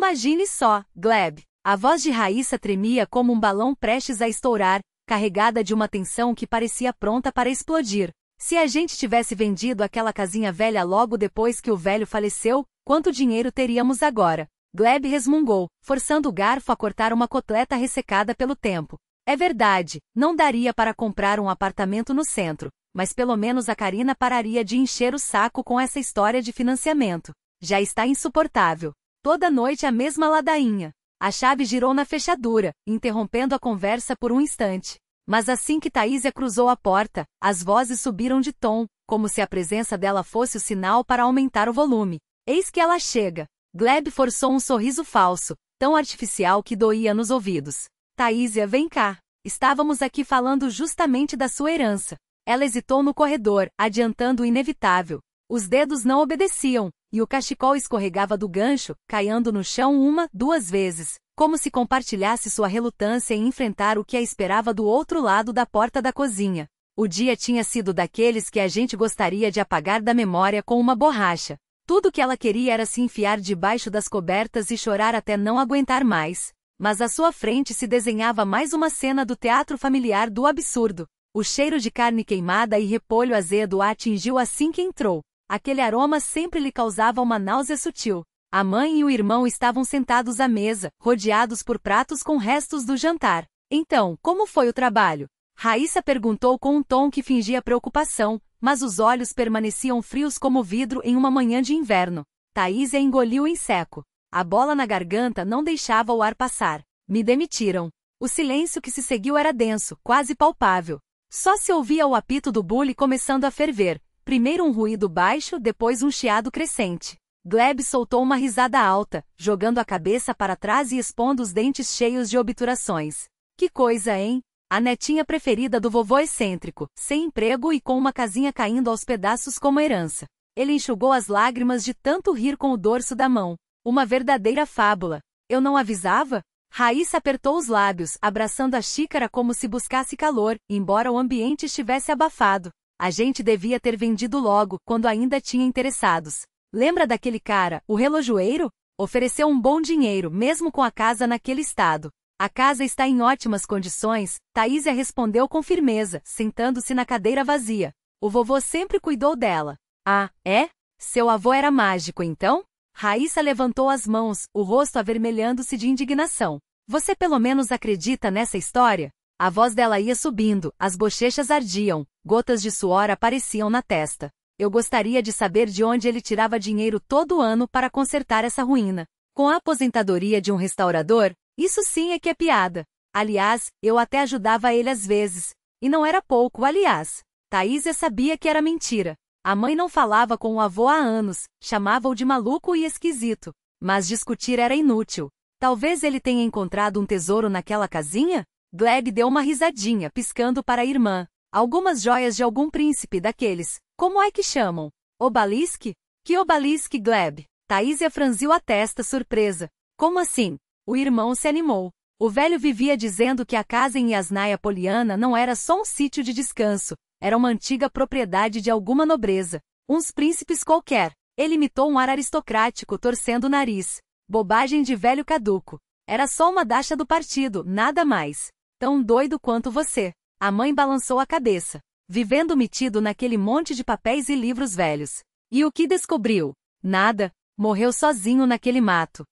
Imagine só, Gleb. A voz de Raíssa tremia como um balão prestes a estourar, carregada de uma tensão que parecia pronta para explodir. Se a gente tivesse vendido aquela casinha velha logo depois que o velho faleceu, quanto dinheiro teríamos agora? Gleb resmungou, forçando o garfo a cortar uma cotleta ressecada pelo tempo. É verdade, não daria para comprar um apartamento no centro, mas pelo menos a Karina pararia de encher o saco com essa história de financiamento. Já está insuportável. Toda noite a mesma ladainha. A chave girou na fechadura, interrompendo a conversa por um instante. Mas assim que Taísia cruzou a porta, as vozes subiram de tom, como se a presença dela fosse o sinal para aumentar o volume. Eis que ela chega. Gleb forçou um sorriso falso, tão artificial que doía nos ouvidos. Taísia, vem cá. Estávamos aqui falando justamente da sua herança. Ela hesitou no corredor, adiantando o inevitável. Os dedos não obedeciam, e o cachecol escorregava do gancho, caindo no chão uma, duas vezes, como se compartilhasse sua relutância em enfrentar o que a esperava do outro lado da porta da cozinha. O dia tinha sido daqueles que a gente gostaria de apagar da memória com uma borracha. Tudo que ela queria era se enfiar debaixo das cobertas e chorar até não aguentar mais. Mas à sua frente se desenhava mais uma cena do teatro familiar do absurdo. O cheiro de carne queimada e repolho azedo a atingiu assim que entrou. Aquele aroma sempre lhe causava uma náusea sutil. A mãe e o irmão estavam sentados à mesa, rodeados por pratos com restos do jantar. Então, como foi o trabalho? Raíssa perguntou com um tom que fingia preocupação, mas os olhos permaneciam frios como vidro em uma manhã de inverno. Taísia engoliu em seco. A bola na garganta não deixava o ar passar. Me demitiram. O silêncio que se seguiu era denso, quase palpável. Só se ouvia o apito do bule começando a ferver. Primeiro um ruído baixo, depois um chiado crescente. Gleb soltou uma risada alta, jogando a cabeça para trás e expondo os dentes cheios de obturações. Que coisa, hein? A netinha preferida do vovô excêntrico, sem emprego e com uma casinha caindo aos pedaços como herança. Ele enxugou as lágrimas de tanto rir com o dorso da mão. Uma verdadeira fábula. Eu não avisava? Raíssa apertou os lábios, abraçando a xícara como se buscasse calor, embora o ambiente estivesse abafado. A gente devia ter vendido logo, quando ainda tinha interessados. Lembra daquele cara, o relojoeiro? Ofereceu um bom dinheiro, mesmo com a casa naquele estado. A casa está em ótimas condições, Taísia respondeu com firmeza, sentando-se na cadeira vazia. O vovô sempre cuidou dela. Ah, é? Seu avô era mágico, então? Raíssa levantou as mãos, o rosto avermelhando-se de indignação. Você pelo menos acredita nessa história? A voz dela ia subindo, as bochechas ardiam, gotas de suor apareciam na testa. Eu gostaria de saber de onde ele tirava dinheiro todo ano para consertar essa ruína. Com a aposentadoria de um restaurador, isso sim é que é piada. Aliás, eu até ajudava ele às vezes. E não era pouco, aliás. Taísia sabia que era mentira. A mãe não falava com o avô há anos, chamava-o de maluco e esquisito. Mas discutir era inútil. Talvez ele tenha encontrado um tesouro naquela casinha? Gleb deu uma risadinha, piscando para a irmã. Algumas joias de algum príncipe daqueles. Como é que chamam? Obalisk? Que obalisk, Gleb? Taísia franziu a testa, surpresa. Como assim? O irmão se animou. O velho vivia dizendo que a casa em Yasnaya Poliana não era só um sítio de descanso, era uma antiga propriedade de alguma nobreza. Uns príncipes qualquer. Ele imitou um ar aristocrático, torcendo o nariz. Bobagem de velho caduco. Era só uma dacha do partido, nada mais. Tão doido quanto você. A mãe balançou a cabeça. Vivendo metido naquele monte de papéis e livros velhos. E o que descobriu? Nada. Morreu sozinho naquele mato.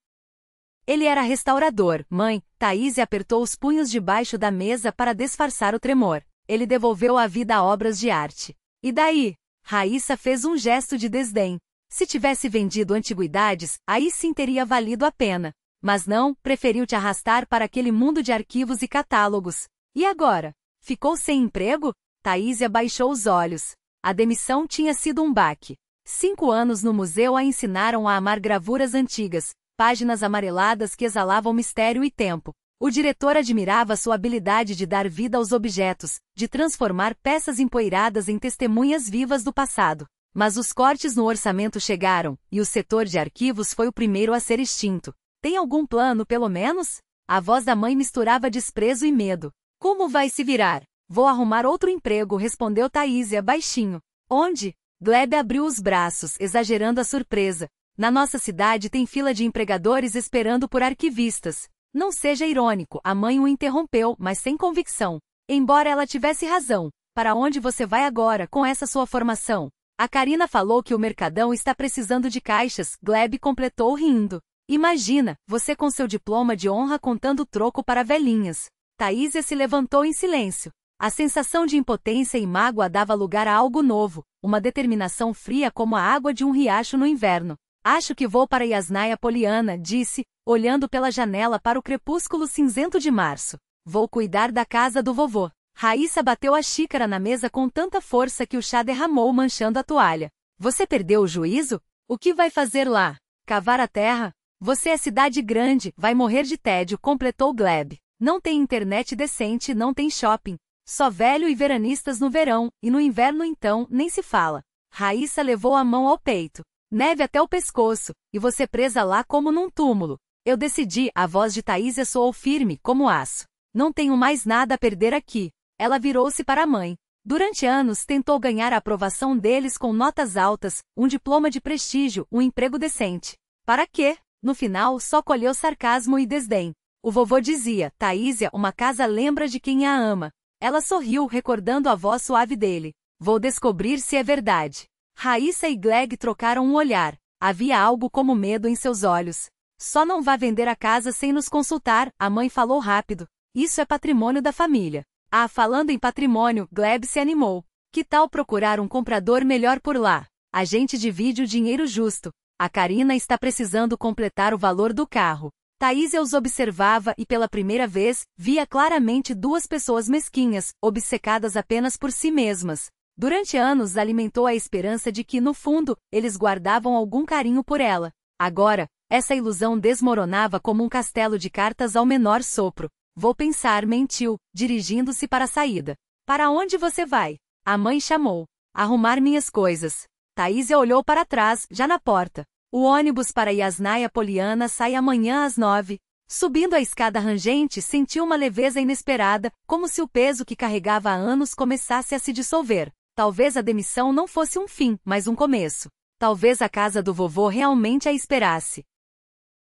Ele era restaurador, mãe. Taísia apertou os punhos debaixo da mesa para disfarçar o tremor. Ele devolveu a vida a obras de arte. E daí? Raíssa fez um gesto de desdém. Se tivesse vendido antiguidades, aí sim teria valido a pena. Mas não, preferiu te arrastar para aquele mundo de arquivos e catálogos. E agora? Ficou sem emprego? Taísia baixou os olhos. A demissão tinha sido um baque. 5 anos no museu a ensinaram a amar gravuras antigas, páginas amareladas que exalavam mistério e tempo. O diretor admirava sua habilidade de dar vida aos objetos, de transformar peças empoeiradas em testemunhas vivas do passado. Mas os cortes no orçamento chegaram, e o setor de arquivos foi o primeiro a ser extinto. Tem algum plano, pelo menos? A voz da mãe misturava desprezo e medo. Como vai se virar? Vou arrumar outro emprego, respondeu Taísia baixinho. Onde? Gleb abriu os braços, exagerando a surpresa. Na nossa cidade tem fila de empregadores esperando por arquivistas. Não seja irônico, a mãe o interrompeu, mas sem convicção. Embora ela tivesse razão. Para onde você vai agora, com essa sua formação? A Karina falou que o Mercadão está precisando de caixas, Gleb completou rindo. Imagina, você com seu diploma de honra contando troco para velhinhas. Taísia se levantou em silêncio. A sensação de impotência e mágoa dava lugar a algo novo, uma determinação fria como a água de um riacho no inverno. Acho que vou para Yasnaya Poliana, disse, olhando pela janela para o crepúsculo cinzento de março. Vou cuidar da casa do vovô. Raíssa bateu a xícara na mesa com tanta força que o chá derramou manchando a toalha. Você perdeu o juízo? O que vai fazer lá? Cavar a terra? Você é cidade grande, vai morrer de tédio, completou Gleb. Não tem internet decente, não tem shopping. Só velho e veranistas no verão, e no inverno então, nem se fala. Raíssa levou a mão ao peito. Neve até o pescoço, e você presa lá como num túmulo. Eu decidi, a voz de Taísia soou firme, como aço. Não tenho mais nada a perder aqui. Ela virou-se para a mãe. Durante anos tentou ganhar a aprovação deles com notas altas, um diploma de prestígio, um emprego decente. Para quê? No final, só colheu sarcasmo e desdém. O vovô dizia, Taísia, uma casa lembra de quem a ama. Ela sorriu, recordando a voz suave dele. Vou descobrir se é verdade. Raíssa e Gleb trocaram um olhar. Havia algo como medo em seus olhos. Só não vá vender a casa sem nos consultar, a mãe falou rápido. Isso é patrimônio da família. Ah, falando em patrimônio, Gleb se animou. Que tal procurar um comprador melhor por lá? A gente divide o dinheiro justo. A Karina está precisando completar o valor do carro. Taísia os observava e pela primeira vez, via claramente duas pessoas mesquinhas, obcecadas apenas por si mesmas. Durante anos alimentou a esperança de que, no fundo, eles guardavam algum carinho por ela. Agora, essa ilusão desmoronava como um castelo de cartas ao menor sopro. Vou pensar, mentiu, dirigindo-se para a saída. Para onde você vai? A mãe chamou. Arrumar minhas coisas. Taísia olhou para trás, já na porta. O ônibus para Yasnaya Poliana sai amanhã às 9. Subindo a escada rangente, sentiu uma leveza inesperada, como se o peso que carregava há anos começasse a se dissolver. Talvez a demissão não fosse um fim, mas um começo. Talvez a casa do vovô realmente a esperasse.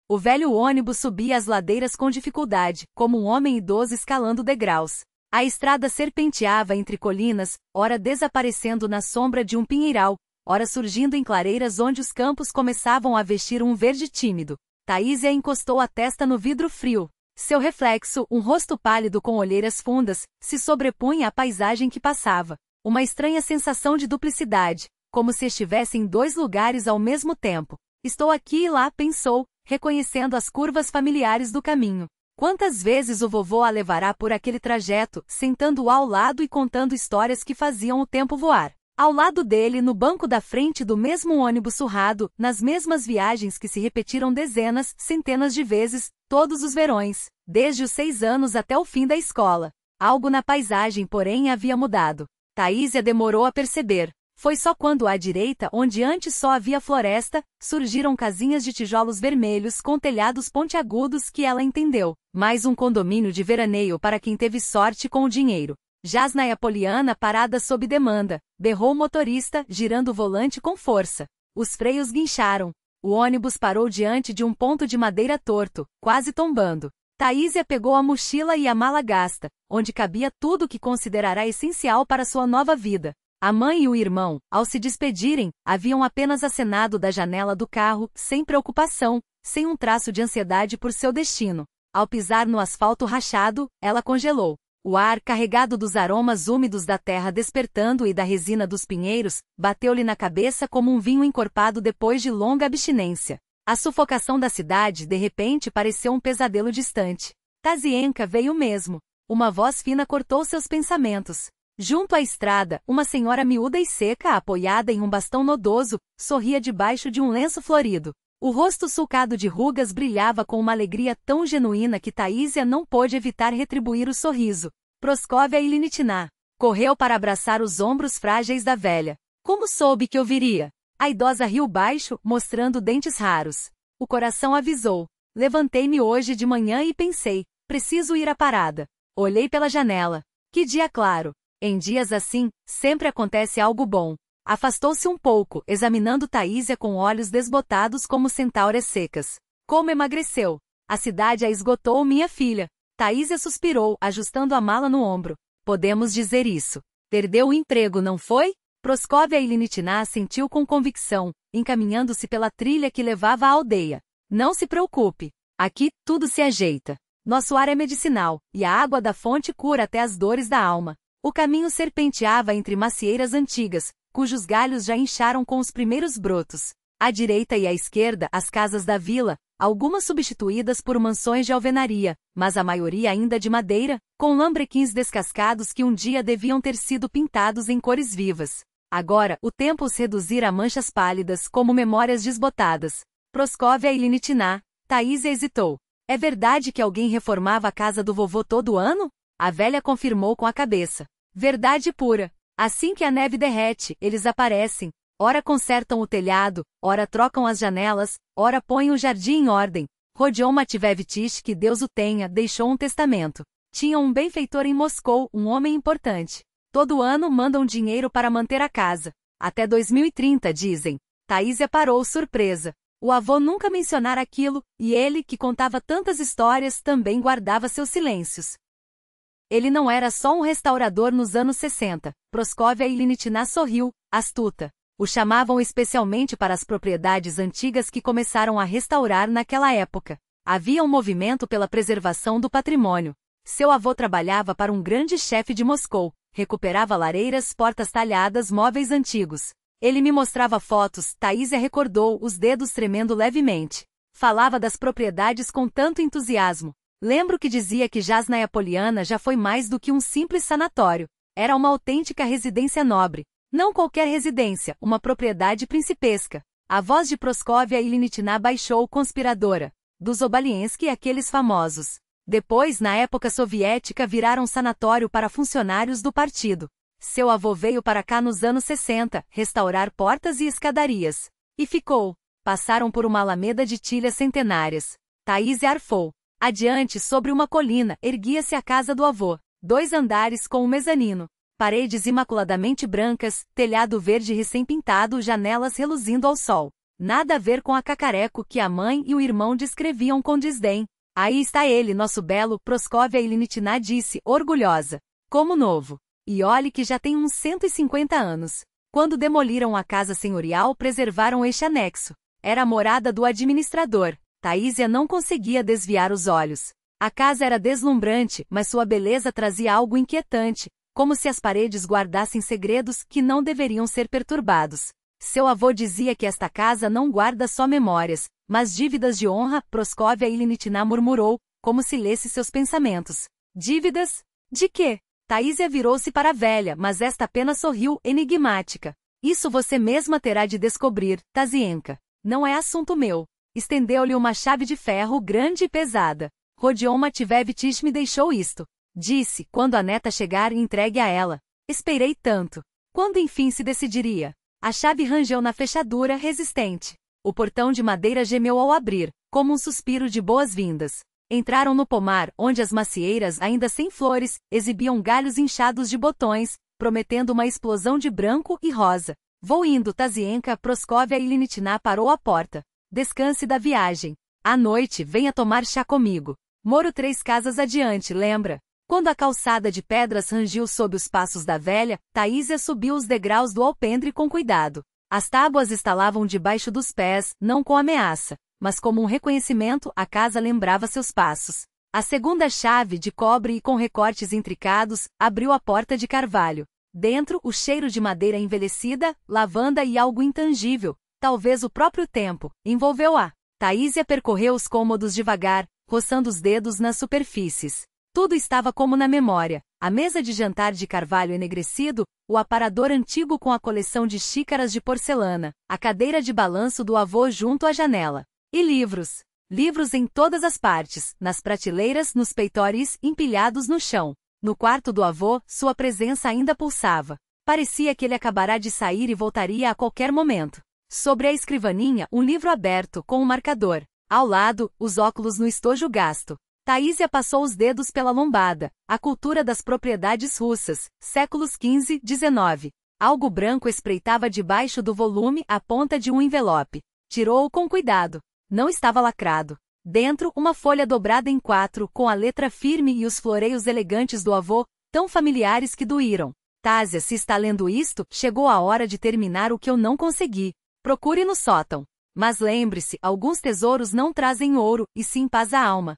O velho ônibus subia as ladeiras com dificuldade, como um homem idoso escalando degraus. A estrada serpenteava entre colinas, ora desaparecendo na sombra de um pinheiral, ora surgindo em clareiras onde os campos começavam a vestir um verde tímido. Taísia encostou a testa no vidro frio. Seu reflexo, um rosto pálido com olheiras fundas, se sobrepunha à paisagem que passava. Uma estranha sensação de duplicidade, como se estivesse em dois lugares ao mesmo tempo. Estou aqui e lá, pensou, reconhecendo as curvas familiares do caminho. Quantas vezes o vovô a levará por aquele trajeto, sentando-o ao lado e contando histórias que faziam o tempo voar. Ao lado dele, no banco da frente do mesmo ônibus surrado, nas mesmas viagens que se repetiram dezenas, centenas de vezes, todos os verões, desde os 6 anos até o fim da escola. Algo na paisagem, porém, havia mudado. Taísia demorou a perceber. Foi só quando à direita, onde antes só havia floresta, surgiram casinhas de tijolos vermelhos com telhados pontiagudos que ela entendeu. Mais um condomínio de veraneio para quem teve sorte com o dinheiro. Yasnaya Poliana parada sob demanda, berrou o motorista, girando o volante com força. Os freios guincharam. O ônibus parou diante de um ponto de madeira torto, quase tombando. Taísia pegou a mochila e a mala gasta, onde cabia tudo o que considerará essencial para sua nova vida. A mãe e o irmão, ao se despedirem, haviam apenas acenado da janela do carro, sem preocupação, sem um traço de ansiedade por seu destino. Ao pisar no asfalto rachado, ela congelou. O ar, carregado dos aromas úmidos da terra despertando e da resina dos pinheiros, bateu-lhe na cabeça como um vinho encorpado depois de longa abstinência. A sufocação da cidade, de repente, pareceu um pesadelo distante. Tazienka veio mesmo. Uma voz fina cortou seus pensamentos. Junto à estrada, uma senhora miúda e seca, apoiada em um bastão nodoso, sorria debaixo de um lenço florido. O rosto sulcado de rugas brilhava com uma alegria tão genuína que Taísia não pôde evitar retribuir o sorriso. Proscóvia Ilinitiná. Correu para abraçar os ombros frágeis da velha. Como soube que eu viria? A idosa riu baixo, mostrando dentes raros. O coração avisou. Levantei-me hoje de manhã e pensei, preciso ir à parada. Olhei pela janela. Que dia claro. Em dias assim, sempre acontece algo bom. Afastou-se um pouco, examinando Taísia com olhos desbotados como centauras secas. Como emagreceu! A cidade a esgotou, minha filha. Taísia suspirou, ajustando a mala no ombro. Podemos dizer isso. Perdeu o emprego, não foi? Proscóvia Ilinitina assentiu com convicção, encaminhando-se pela trilha que levava à aldeia. Não se preocupe. Aqui, tudo se ajeita. Nosso ar é medicinal, e a água da fonte cura até as dores da alma. O caminho serpenteava entre macieiras antigas, cujos galhos já incharam com os primeiros brotos. À direita e à esquerda, as casas da vila, algumas substituídas por mansões de alvenaria, mas a maioria ainda de madeira, com lambrequins descascados que um dia deviam ter sido pintados em cores vivas. Agora, o tempo os reduzira a manchas pálidas como memórias desbotadas. Proscóvia Ilinitina. Taísia hesitou. É verdade que alguém reformava a casa do vovô todo ano? A velha confirmou com a cabeça. Verdade pura. Assim que a neve derrete, eles aparecem. Ora consertam o telhado, ora trocam as janelas, ora põem o jardim em ordem. Rodion Matvevitch, que Deus o tenha, deixou um testamento. Tinha um benfeitor em Moscou, um homem importante. Todo ano mandam dinheiro para manter a casa. Até 2030, dizem. Taísia parou surpresa. O avô nunca mencionara aquilo, e ele, que contava tantas histórias, também guardava seus silêncios. Ele não era só um restaurador nos anos 60. Proscóvia Ilinitina sorriu, astuta. O chamavam especialmente para as propriedades antigas que começaram a restaurar naquela época. Havia um movimento pela preservação do patrimônio. Seu avô trabalhava para um grande chefe de Moscou, recuperava lareiras, portas talhadas, móveis antigos. Ele me mostrava fotos, Taísia recordou, os dedos tremendo levemente. Falava das propriedades com tanto entusiasmo. Lembro que dizia que Jasnaia Poliana já foi mais do que um simples sanatório. Era uma autêntica residência nobre. Não qualquer residência, uma propriedade principesca. A voz de Proscóvia Ilinitina baixou conspiradora. Dos Obaliensky, aqueles famosos. Depois, na época soviética, viraram sanatório para funcionários do partido. Seu avô veio para cá nos anos 60, restaurar portas e escadarias. E ficou. Passaram por uma alameda de tilhas centenárias. Taísia arfou. Adiante, sobre uma colina, erguia-se a casa do avô. 2 andares com um mezanino. Paredes imaculadamente brancas, telhado verde recém-pintado, janelas reluzindo ao sol. Nada a ver com a cacareco que a mãe e o irmão descreviam com desdém. Aí está ele, nosso belo, Proscóvia Ilinitina disse, orgulhosa. Como novo. E olhe que já tem uns 150 anos. Quando demoliram a casa senhorial, preservaram este anexo. Era a morada do administrador. Taísia não conseguia desviar os olhos. A casa era deslumbrante, mas sua beleza trazia algo inquietante, como se as paredes guardassem segredos que não deveriam ser perturbados. Seu avô dizia que esta casa não guarda só memórias, mas dívidas de honra, Proscóvia Ilinitina murmurou, como se lesse seus pensamentos. Dívidas? De quê? Taísia virou-se para a velha, mas esta apenas sorriu, enigmática. Isso você mesma terá de descobrir, Tazienka. Não é assunto meu. Estendeu-lhe uma chave de ferro grande e pesada. Rodion Matvevitch me deixou isto. Disse, quando a neta chegar e entregue a ela. Esperei tanto. Quando enfim se decidiria? A chave rangeu na fechadura, resistente. O portão de madeira gemeu ao abrir, como um suspiro de boas-vindas. Entraram no pomar, onde as macieiras, ainda sem flores, exibiam galhos inchados de botões, prometendo uma explosão de branco e rosa. Vou indo, Tazienka. Proscóvia Ilinitina parou à porta. Descanse da viagem. À noite, venha tomar chá comigo. Moro 3 casas adiante, lembra? Quando a calçada de pedras rangiu sob os passos da velha, Taísia subiu os degraus do alpendre com cuidado. As tábuas estalavam debaixo dos pés, não com ameaça, mas como um reconhecimento, a casa lembrava seus passos. A segunda chave, de cobre e com recortes intricados, abriu a porta de carvalho. Dentro, o cheiro de madeira envelhecida, lavanda e algo intangível, talvez o próprio tempo, envolveu-a. Taísia percorreu os cômodos devagar, roçando os dedos nas superfícies. Tudo estava como na memória. A mesa de jantar de carvalho enegrecido, o aparador antigo com a coleção de xícaras de porcelana, a cadeira de balanço do avô junto à janela. E livros. Livros em todas as partes, nas prateleiras, nos peitoris, empilhados no chão. No quarto do avô, sua presença ainda pulsava. Parecia que ele acabará de sair e voltaria a qualquer momento. Sobre a escrivaninha, um livro aberto, com um marcador. Ao lado, os óculos no estojo gasto. Taísia passou os dedos pela lombada. A cultura das propriedades russas, séculos XV, XIX. Algo branco espreitava debaixo do volume a ponta de um envelope. Tirou-o com cuidado. Não estava lacrado. Dentro, uma folha dobrada em 4, com a letra firme e os floreios elegantes do avô, tão familiares que doíram. Tásia, se está lendo isto, chegou a hora de terminar o que eu não consegui. Procure no sótão. Mas lembre-se, alguns tesouros não trazem ouro, e sim paz à alma.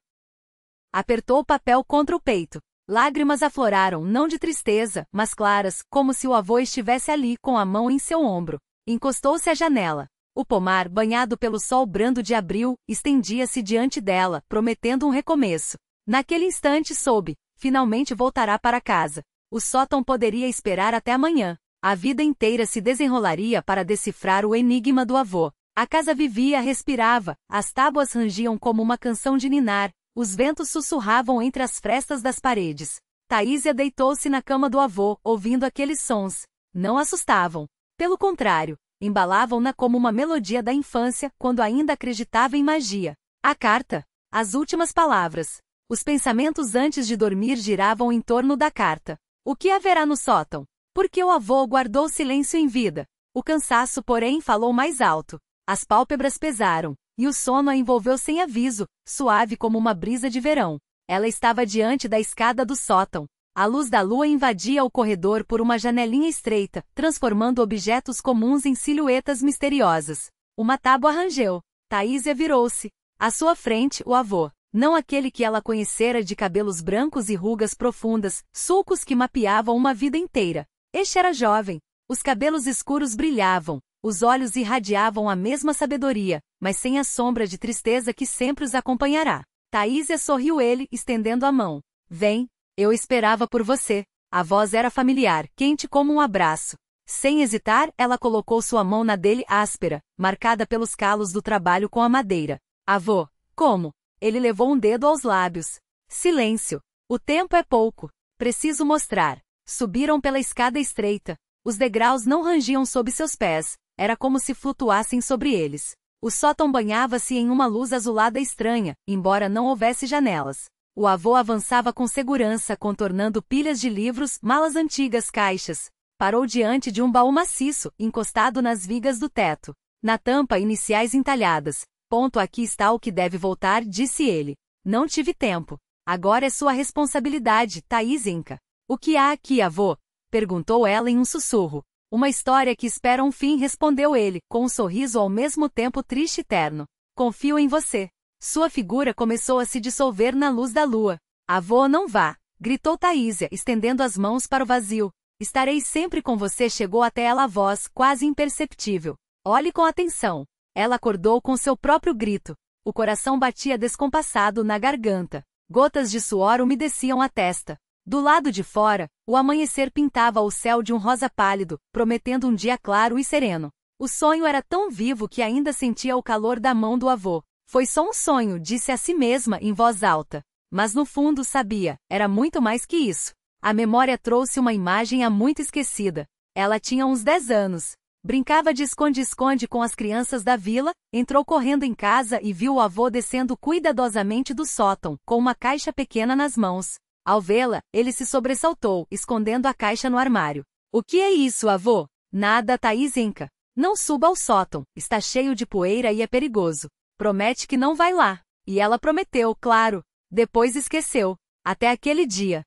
Apertou o papel contra o peito. Lágrimas afloraram, não de tristeza, mas claras, como se o avô estivesse ali com a mão em seu ombro. Encostou-se à janela. O pomar, banhado pelo sol brando de abril, estendia-se diante dela, prometendo um recomeço. Naquele instante soube, finalmente voltará para casa. O sótão poderia esperar até amanhã. A vida inteira se desenrolaria para decifrar o enigma do avô. A casa vivia, respirava, as tábuas rangiam como uma canção de ninar, os ventos sussurravam entre as frestas das paredes. Taísia deitou-se na cama do avô, ouvindo aqueles sons. Não assustavam. Pelo contrário, embalavam-na como uma melodia da infância, quando ainda acreditava em magia. A carta. As últimas palavras. Os pensamentos antes de dormir giravam em torno da carta. O que haverá no sótão? Porque o avô guardou silêncio em vida. O cansaço, porém, falou mais alto. As pálpebras pesaram, e o sono a envolveu sem aviso, suave como uma brisa de verão. Ela estava diante da escada do sótão. A luz da lua invadia o corredor por uma janelinha estreita, transformando objetos comuns em silhuetas misteriosas. Uma tábua rangeu. Taísia virou-se. À sua frente, o avô. Não aquele que ela conhecera de cabelos brancos e rugas profundas, sulcos que mapeavam uma vida inteira. Este era jovem. Os cabelos escuros brilhavam. Os olhos irradiavam a mesma sabedoria, mas sem a sombra de tristeza que sempre os acompanhará. Taísia sorriu ele, estendendo a mão. Vem, eu esperava por você. A voz era familiar, quente como um abraço. Sem hesitar, ela colocou sua mão na dele áspera, marcada pelos calos do trabalho com a madeira. Avô, como? Ele levou um dedo aos lábios. Silêncio. O tempo é pouco. Preciso mostrar. Subiram pela escada estreita. Os degraus não rangiam sob seus pés. Era como se flutuassem sobre eles. O sótão banhava-se em uma luz azulada estranha, embora não houvesse janelas. O avô avançava com segurança, contornando pilhas de livros, malas antigas, caixas. Parou diante de um baú maciço, encostado nas vigas do teto. Na tampa, iniciais entalhadas. Ponto, aqui está o que deve voltar, disse ele. Não tive tempo. Agora é sua responsabilidade, Taísinca. O que há aqui, avô? Perguntou ela em um sussurro. Uma história que espera um fim, respondeu ele, com um sorriso ao mesmo tempo triste e terno. Confio em você. Sua figura começou a se dissolver na luz da lua. Avô, não vá, gritou Taísia, estendendo as mãos para o vazio. Estarei sempre com você, chegou até ela a voz, quase imperceptível. Olhe com atenção. Ela acordou com seu próprio grito. O coração batia descompassado na garganta. Gotas de suor umedeciam a testa. Do lado de fora, o amanhecer pintava o céu de um rosa pálido, prometendo um dia claro e sereno. O sonho era tão vivo que ainda sentia o calor da mão do avô. Foi só um sonho, disse a si mesma em voz alta. Mas no fundo sabia, era muito mais que isso. A memória trouxe uma imagem há muito esquecida. Ela tinha uns 10 anos. Brincava de esconde-esconde com as crianças da vila, entrou correndo em casa e viu o avô descendo cuidadosamente do sótão, com uma caixa pequena nas mãos. Ao vê-la, ele se sobressaltou, escondendo a caixa no armário. O que é isso, avô? Nada, Taísinca. Não suba ao sótão, está cheio de poeira e é perigoso. Promete que não vai lá. E ela prometeu, claro. Depois esqueceu. Até aquele dia.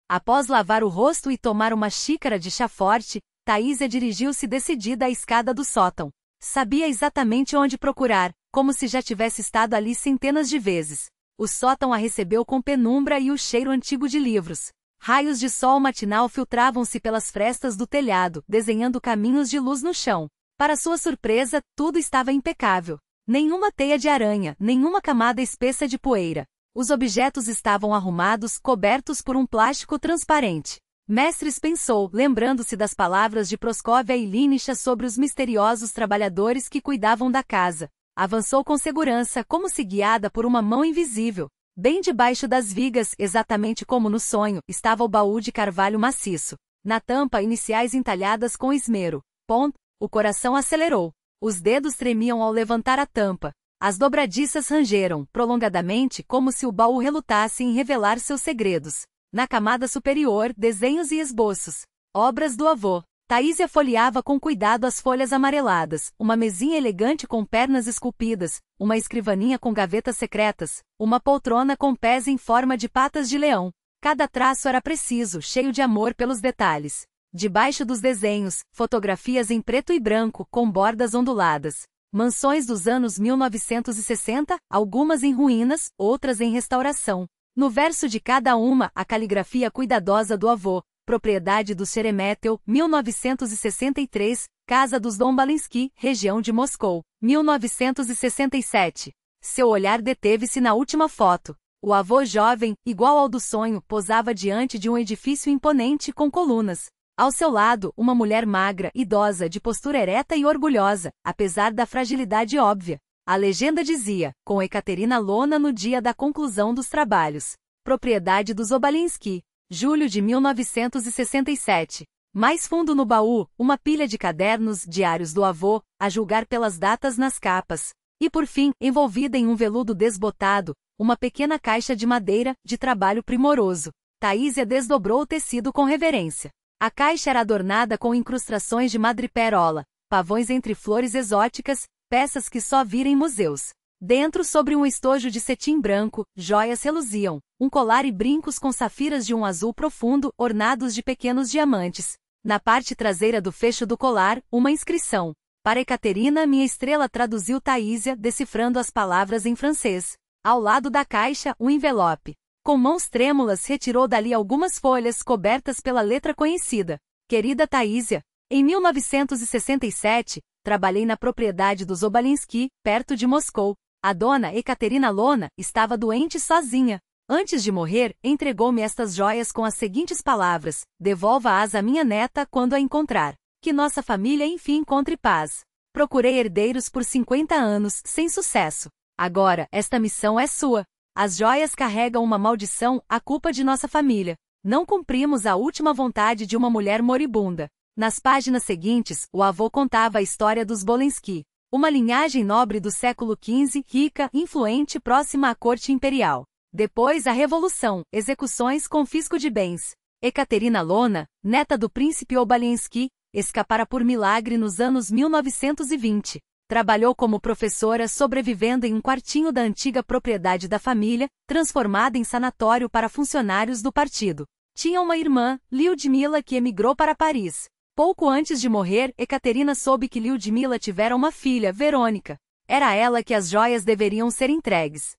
Após lavar o rosto e tomar uma xícara de chá forte, Taísia dirigiu-se decidida à escada do sótão. Sabia exatamente onde procurar, como se já tivesse estado ali centenas de vezes. O sótão a recebeu com penumbra e o cheiro antigo de livros. Raios de sol matinal filtravam-se pelas frestas do telhado, desenhando caminhos de luz no chão. Para sua surpresa, tudo estava impecável. Nenhuma teia de aranha, nenhuma camada espessa de poeira. Os objetos estavam arrumados, cobertos por um plástico transparente. Mestres pensou, lembrando-se das palavras de Proscóvia e Línicha sobre os misteriosos trabalhadores que cuidavam da casa. Avançou com segurança, como se guiada por uma mão invisível. Bem debaixo das vigas, exatamente como no sonho, estava o baú de carvalho maciço. Na tampa, iniciais entalhadas com esmero. Ponto. O coração acelerou. Os dedos tremiam ao levantar a tampa. As dobradiças rangeram, prolongadamente, como se o baú relutasse em revelar seus segredos. Na camada superior, desenhos e esboços. Obras do avô. Taísia folheava com cuidado as folhas amareladas, uma mesinha elegante com pernas esculpidas, uma escrivaninha com gavetas secretas, uma poltrona com pés em forma de patas de leão. Cada traço era preciso, cheio de amor pelos detalhes. Debaixo dos desenhos, fotografias em preto e branco, com bordas onduladas. Mansões dos anos 1960, algumas em ruínas, outras em restauração. No verso de cada uma, a caligrafia cuidadosa do avô. Propriedade dos Sheremetel, 1963, Casa dos Dombalinski, região de Moscou, 1967. Seu olhar deteve-se na última foto. O avô jovem, igual ao do sonho, posava diante de um edifício imponente com colunas. Ao seu lado, uma mulher magra, idosa, de postura ereta e orgulhosa, apesar da fragilidade óbvia. A legenda dizia, com Ekaterina Lona no dia da conclusão dos trabalhos. Propriedade dos Obalinski. Julho de 1967. Mais fundo no baú, uma pilha de cadernos, diários do avô, a julgar pelas datas nas capas. E por fim, envolvida em um veludo desbotado, uma pequena caixa de madeira, de trabalho primoroso. Taísia desdobrou o tecido com reverência. A caixa era adornada com incrustações de madreperola, pavões entre flores exóticas, peças que só vira em museus. Dentro, sobre um estojo de cetim branco, joias reluziam, um colar e brincos com safiras de um azul profundo, ornados de pequenos diamantes. Na parte traseira do fecho do colar, uma inscrição. Para Ekaterina, minha estrela, traduziu Taísia, decifrando as palavras em francês. Ao lado da caixa, um envelope. Com mãos trêmulas, retirou dali algumas folhas cobertas pela letra conhecida. Querida Taísia, em 1967, trabalhei na propriedade dos Obalinski, perto de Moscou. A dona Ekaterina Lona estava doente sozinha. Antes de morrer, entregou-me estas joias com as seguintes palavras: devolva-as à minha neta quando a encontrar. Que nossa família enfim encontre paz. Procurei herdeiros por 50 anos, sem sucesso. Agora, esta missão é sua. As joias carregam uma maldição, a culpa de nossa família. Não cumprimos a última vontade de uma mulher moribunda. Nas páginas seguintes, o avô contava a história dos Bolinski. Uma linhagem nobre do século XV, rica, influente, próxima à corte imperial. Depois a Revolução, execuções, confisco de bens. Ekaterina Lona, neta do príncipe Obalinski, escapara por milagre nos anos 1920. Trabalhou como professora, sobrevivendo em um quartinho da antiga propriedade da família, transformada em sanatório para funcionários do partido. Tinha uma irmã, Lyudmila, que emigrou para Paris. Pouco antes de morrer, Ekaterina soube que Lyudmila tivera uma filha, Verônica. Era a ela que as joias deveriam ser entregues.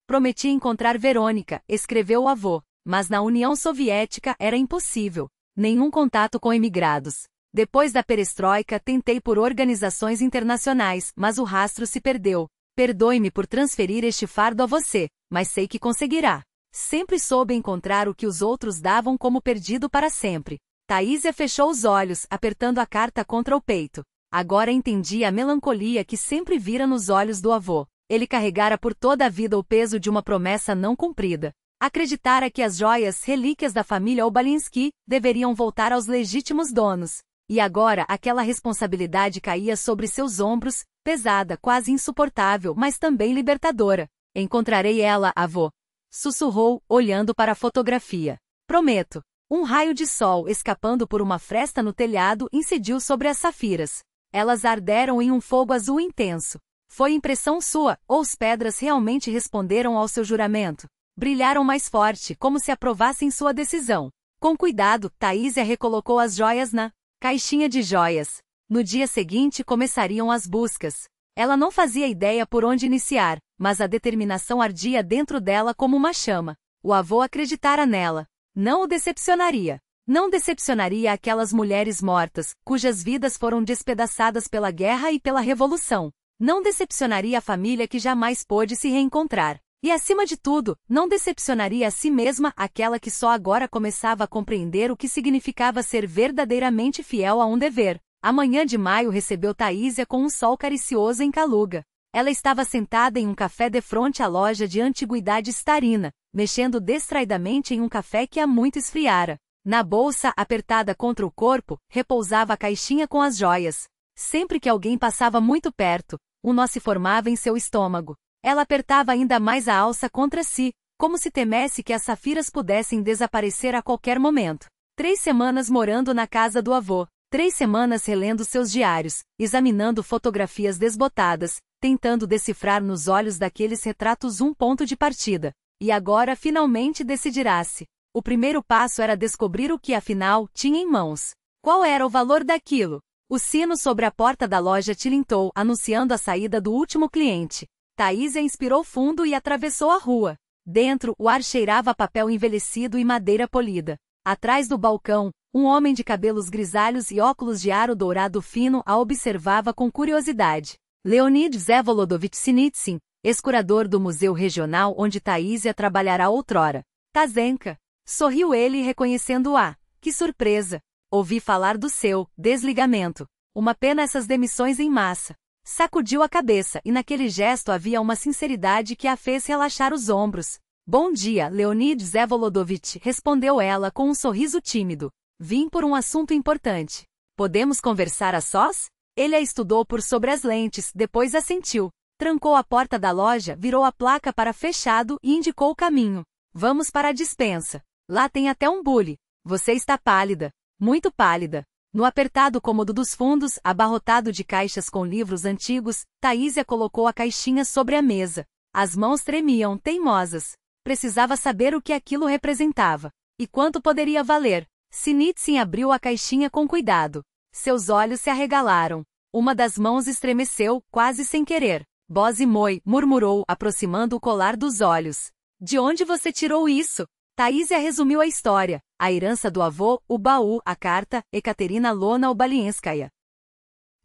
Prometi encontrar Verônica, escreveu o avô, mas na União Soviética era impossível. Nenhum contato com emigrados. Depois da perestroika, tentei por organizações internacionais, mas o rastro se perdeu. Perdoe-me por transferir este fardo a você, mas sei que conseguirá. Sempre soube encontrar o que os outros davam como perdido para sempre. Taísia fechou os olhos, apertando a carta contra o peito. Agora entendi a melancolia que sempre vira nos olhos do avô. Ele carregara por toda a vida o peso de uma promessa não cumprida. Acreditara que as joias, relíquias da família Obalinski, deveriam voltar aos legítimos donos. E agora aquela responsabilidade caía sobre seus ombros, pesada, quase insuportável, mas também libertadora. Encontrarei ela, avô. Sussurrou, olhando para a fotografia. Prometo. Um raio de sol escapando por uma fresta no telhado incidiu sobre as safiras. Elas arderam em um fogo azul intenso. Foi impressão sua, ou as pedras realmente responderam ao seu juramento? Brilharam mais forte, como se aprovassem sua decisão. Com cuidado, Taísia recolocou as joias na caixinha de joias. No dia seguinte começariam as buscas. Ela não fazia ideia por onde iniciar, mas a determinação ardia dentro dela como uma chama. O avô acreditara nela. Não o decepcionaria. Não decepcionaria aquelas mulheres mortas, cujas vidas foram despedaçadas pela guerra e pela revolução. Não decepcionaria a família que jamais pôde se reencontrar. E acima de tudo, não decepcionaria a si mesma, aquela que só agora começava a compreender o que significava ser verdadeiramente fiel a um dever. A manhã de maio recebeu Taísia com um sol caricioso em Kaluga. Ela estava sentada em um café defronte à loja de antiguidades Starina, mexendo distraidamente em um café que há muito esfriara. Na bolsa, apertada contra o corpo, repousava a caixinha com as joias. Sempre que alguém passava muito perto, um nó se formava em seu estômago. Ela apertava ainda mais a alça contra si, como se temesse que as safiras pudessem desaparecer a qualquer momento. 3 semanas morando na casa do avô. 3 semanas relendo seus diários, examinando fotografias desbotadas, tentando decifrar nos olhos daqueles retratos um ponto de partida. E agora finalmente decidirá-se. O primeiro passo era descobrir o que afinal tinha em mãos. Qual era o valor daquilo? O sino sobre a porta da loja tilintou, anunciando a saída do último cliente. Taísia inspirou fundo e atravessou a rua. Dentro, o ar cheirava a papel envelhecido e madeira polida. Atrás do balcão, um homem de cabelos grisalhos e óculos de aro dourado fino a observava com curiosidade. Leonid Vsevolodovich Sinitsyn, ex-curador do Museu Regional onde Taísia trabalhara outrora. Tazenka. Sorriu ele reconhecendo-a. Que surpresa! Ouvi falar do seu desligamento. Uma pena essas demissões em massa. Sacudiu a cabeça e naquele gesto havia uma sinceridade que a fez relaxar os ombros. Bom dia, Leonid Vsevolodovich, respondeu ela com um sorriso tímido. Vim por um assunto importante. Podemos conversar a sós? Ele a estudou por sobre as lentes, depois assentiu. Trancou a porta da loja, virou a placa para fechado e indicou o caminho. Vamos para a despensa. Lá tem até um bule. Você está pálida. Muito pálida. No apertado cômodo dos fundos, abarrotado de caixas com livros antigos, Taísia colocou a caixinha sobre a mesa. As mãos tremiam, teimosas. Precisava saber o que aquilo representava. E quanto poderia valer. Sinitsyn abriu a caixinha com cuidado. Seus olhos se arregalaram. Uma das mãos estremeceu, quase sem querer. Bozimoi, murmurou, aproximando o colar dos olhos. De onde você tirou isso? Taísia resumiu a história. A herança do avô, o baú, a carta, Ekaterina Lona Obalienskaya.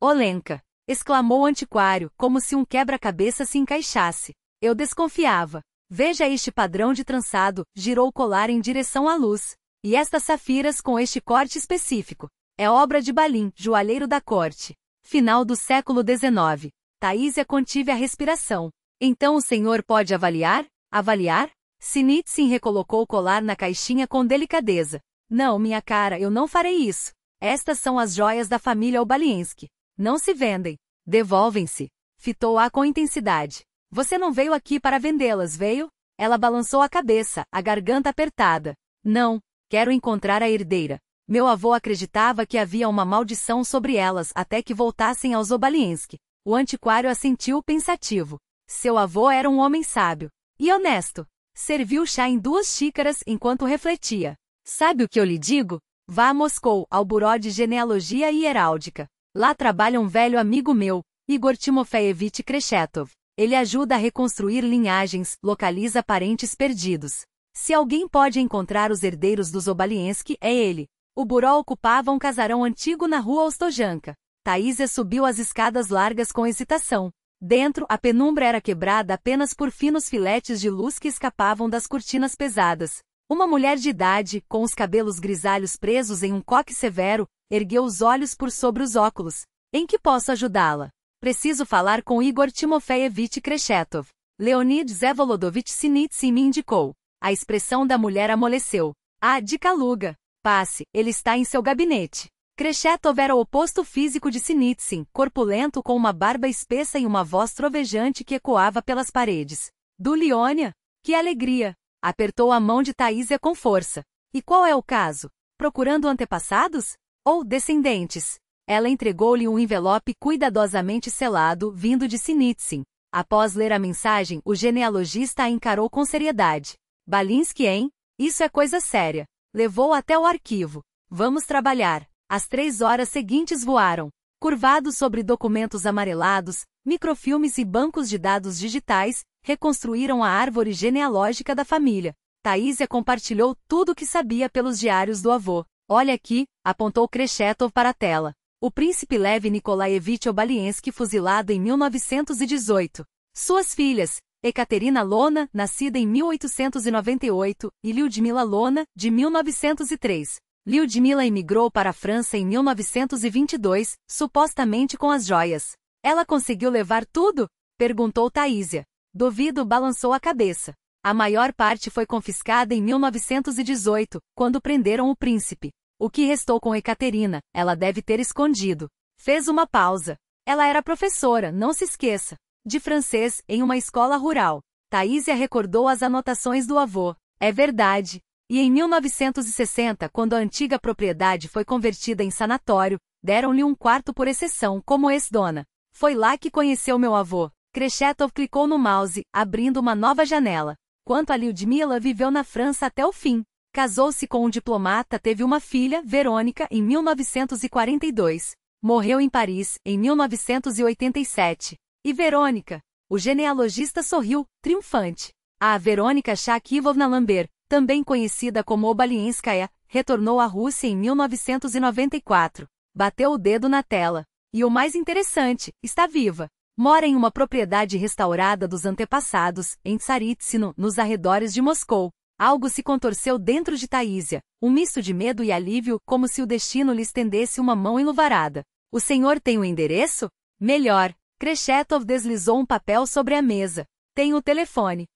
Olenka! Exclamou o antiquário, como se um quebra-cabeça se encaixasse. Eu desconfiava. Veja este padrão de trançado, girou o colar em direção à luz. E estas safiras com este corte específico. É obra de Balim, joalheiro da corte. Final do século XIX. Taísia contive a respiração. Então o senhor pode avaliar? Avaliar? Sinitsyn recolocou o colar na caixinha com delicadeza. Não, minha cara, eu não farei isso. Estas são as joias da família Obaliensky. Não se vendem. Devolvem-se. Fitou-a com intensidade. Você não veio aqui para vendê-las, veio? Ela balançou a cabeça, a garganta apertada. Não, quero encontrar a herdeira. Meu avô acreditava que havia uma maldição sobre elas até que voltassem aos Obaliensky. O antiquário assentiu pensativo. Seu avô era um homem sábio. E honesto. Serviu chá em 2 xícaras enquanto refletia. Sabe o que eu lhe digo? Vá a Moscou, ao Buró de Genealogia e Heráldica. Lá trabalha um velho amigo meu, Igor Timofeyevich Kreshetov. Ele ajuda a reconstruir linhagens, localiza parentes perdidos. Se alguém pode encontrar os herdeiros dos Obaliensky, é ele. O buró ocupava um casarão antigo na rua Ostojanka. Taísia subiu as escadas largas com hesitação. Dentro, a penumbra era quebrada apenas por finos filetes de luz que escapavam das cortinas pesadas. Uma mulher de idade, com os cabelos grisalhos presos em um coque severo, ergueu os olhos por sobre os óculos. Em que posso ajudá-la? Preciso falar com Igor Timofeyevich Kreshetov. Leonid Vsevolodovich Sinitsyn me indicou. A expressão da mulher amoleceu. Ah, de Kaluga. Passe, ele está em seu gabinete. Kreshetov era o oposto físico de Sinitsyn, corpulento com uma barba espessa e uma voz trovejante que ecoava pelas paredes. Do Leônia? Que alegria! Apertou a mão de Taísia com força. E qual é o caso? Procurando antepassados? Ou descendentes? Ela entregou-lhe um envelope cuidadosamente selado, vindo de Sinitsyn. Após ler a mensagem, o genealogista a encarou com seriedade. Balinsky, hein? Isso é coisa séria. Levou até o arquivo. Vamos trabalhar. As 3 horas seguintes voaram. Curvados sobre documentos amarelados, microfilmes e bancos de dados digitais, reconstruíram a árvore genealógica da família. Taísia compartilhou tudo o que sabia pelos diários do avô. Olha aqui, apontou Kreshetov para a tela. O príncipe Lev Nikolaevich Obaliensky fuzilado em 1918. Suas filhas, Ekaterina Lona, nascida em 1898, e Lyudmila Lona, de 1903. Lyudmila emigrou para a França em 1922, supostamente com as joias. Ela conseguiu levar tudo? Perguntou Taísia. Dovido balançou a cabeça. A maior parte foi confiscada em 1918, quando prenderam o príncipe. O que restou com Ekaterina, ela deve ter escondido. Fez uma pausa. Ela era professora, não se esqueça. De francês, em uma escola rural. Taísia recordou as anotações do avô. É verdade. E em 1960, quando a antiga propriedade foi convertida em sanatório, Deram-lhe um quarto por exceção, como ex-dona. Foi lá que conheceu meu avô. Kreshetov clicou no mouse, abrindo uma nova janela. Quanto a Lyudmila, viveu na França até o fim. Casou-se com um diplomata, teve uma filha, Verônica, em 1942. Morreu em Paris, em 1987. E Verônica? O genealogista sorriu, triunfante. A Verônica Shakivovna Lambert, também conhecida como Obalienskaya, retornou à Rússia em 1994. Bateu o dedo na tela. E o mais interessante, está viva. Mora em uma propriedade restaurada dos antepassados, em Tsaritsino, nos arredores de Moscou. Algo se contorceu dentro de Taísia, um misto de medo e alívio, como se o destino lhe estendesse uma mão enluvarada. O senhor tem o endereço? Melhor. Kreshetov deslizou um papel sobre a mesa. Tem o telefone.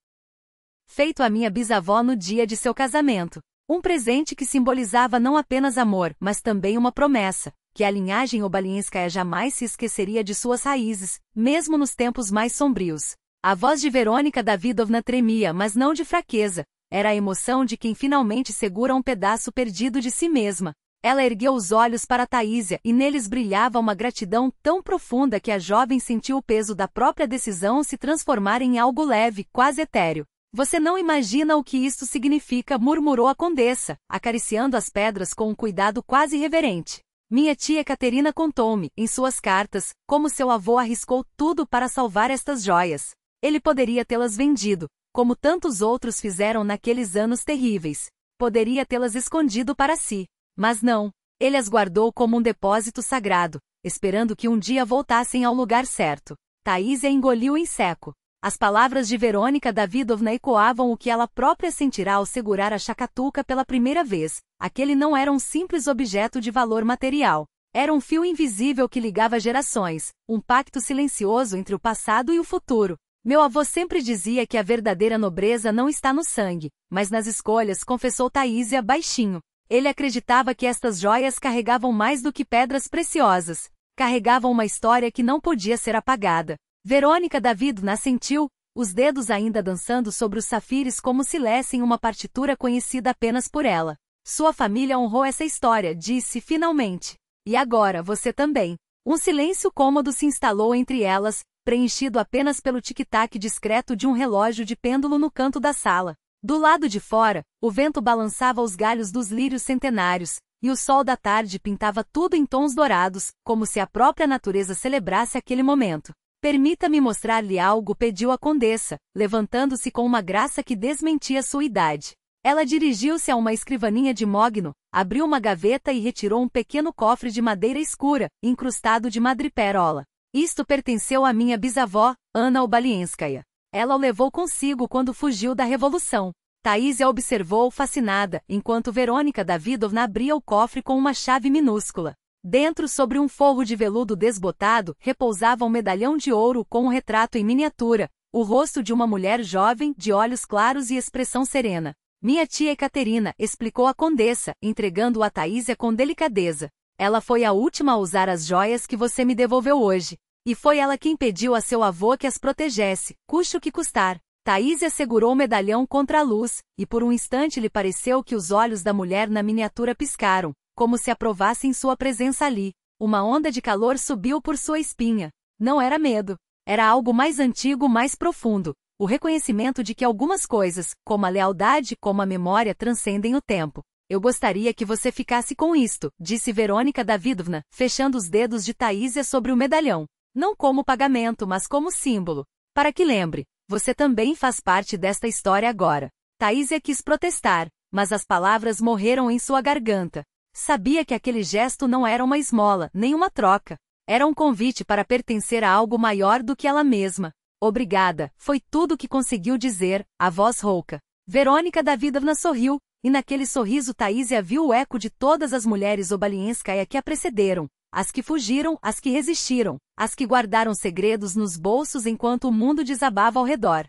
Feito à minha bisavó no dia de seu casamento. Um presente que simbolizava não apenas amor, mas também uma promessa, que a linhagem Obalienskaya jamais se esqueceria de suas raízes, mesmo nos tempos mais sombrios. A voz de Verônica Davidovna tremia, mas não de fraqueza. Era a emoção de quem finalmente segura um pedaço perdido de si mesma. Ela ergueu os olhos para Taísia e neles brilhava uma gratidão tão profunda que a jovem sentiu o peso da própria decisão se transformar em algo leve, quase etéreo. Você não imagina o que isto significa, murmurou a condessa, acariciando as pedras com um cuidado quase reverente. Minha tia Caterina contou-me, em suas cartas, como seu avô arriscou tudo para salvar estas joias. Ele poderia tê-las vendido, como tantos outros fizeram naqueles anos terríveis. Poderia tê-las escondido para si. Mas não. Ele as guardou como um depósito sagrado, esperando que um dia voltassem ao lugar certo. Taísia engoliu em seco. As palavras de Verônica Davidovna ecoavam o que ela própria sentirá ao segurar a chacatuca pela primeira vez. Aquele não era um simples objeto de valor material. Era um fio invisível que ligava gerações, um pacto silencioso entre o passado e o futuro. Meu avô sempre dizia que a verdadeira nobreza não está no sangue, mas nas escolhas, confessou Taísia baixinho. Ele acreditava que estas joias carregavam mais do que pedras preciosas. Carregavam uma história que não podia ser apagada. Verônica Davidovna assentiu, os dedos ainda dançando sobre os safires como se lessem uma partitura conhecida apenas por ela. Sua família honrou essa história, disse finalmente. E agora, você também. Um silêncio cômodo se instalou entre elas, preenchido apenas pelo tic-tac discreto de um relógio de pêndulo no canto da sala. Do lado de fora, o vento balançava os galhos dos lírios centenários, e o sol da tarde pintava tudo em tons dourados, como se a própria natureza celebrasse aquele momento. Permita-me mostrar-lhe algo, pediu a condessa, levantando-se com uma graça que desmentia sua idade. Ela dirigiu-se a uma escrivaninha de mogno, abriu uma gaveta e retirou um pequeno cofre de madeira escura, incrustado de madreperola. Isto pertenceu à minha bisavó, Anna Obalienskaya. Ela o levou consigo quando fugiu da Revolução. Taísia observou fascinada, enquanto Verônica Davidovna abria o cofre com uma chave minúscula. Dentro, sobre um forro de veludo desbotado, repousava um medalhão de ouro com um retrato em miniatura, o rosto de uma mulher jovem, de olhos claros e expressão serena. Minha tia Caterina, explicou a condessa, entregando-o a Taísia com delicadeza. Ela foi a última a usar as joias que você me devolveu hoje. E foi ela quem pediu a seu avô que as protegesse, custe o que custar. Taísia segurou o medalhão contra a luz, e por um instante lhe pareceu que os olhos da mulher na miniatura piscaram, como se aprovassem sua presença ali. Uma onda de calor subiu por sua espinha. Não era medo. Era algo mais antigo, mais profundo. O reconhecimento de que algumas coisas, como a lealdade, como a memória, transcendem o tempo. Eu gostaria que você ficasse com isto, disse Verônica Davidovna, fechando os dedos de Taísia sobre o medalhão. Não como pagamento, mas como símbolo. Para que lembre, você também faz parte desta história agora. Taísia quis protestar, mas as palavras morreram em sua garganta. Sabia que aquele gesto não era uma esmola, nem uma troca. Era um convite para pertencer a algo maior do que ela mesma. Obrigada, foi tudo o que conseguiu dizer, a voz rouca. Verônica Davidovna sorriu, e naquele sorriso Taísia viu o eco de todas as mulheres Obalienskaya que a precederam. As que fugiram, as que resistiram, as que guardaram segredos nos bolsos enquanto o mundo desabava ao redor.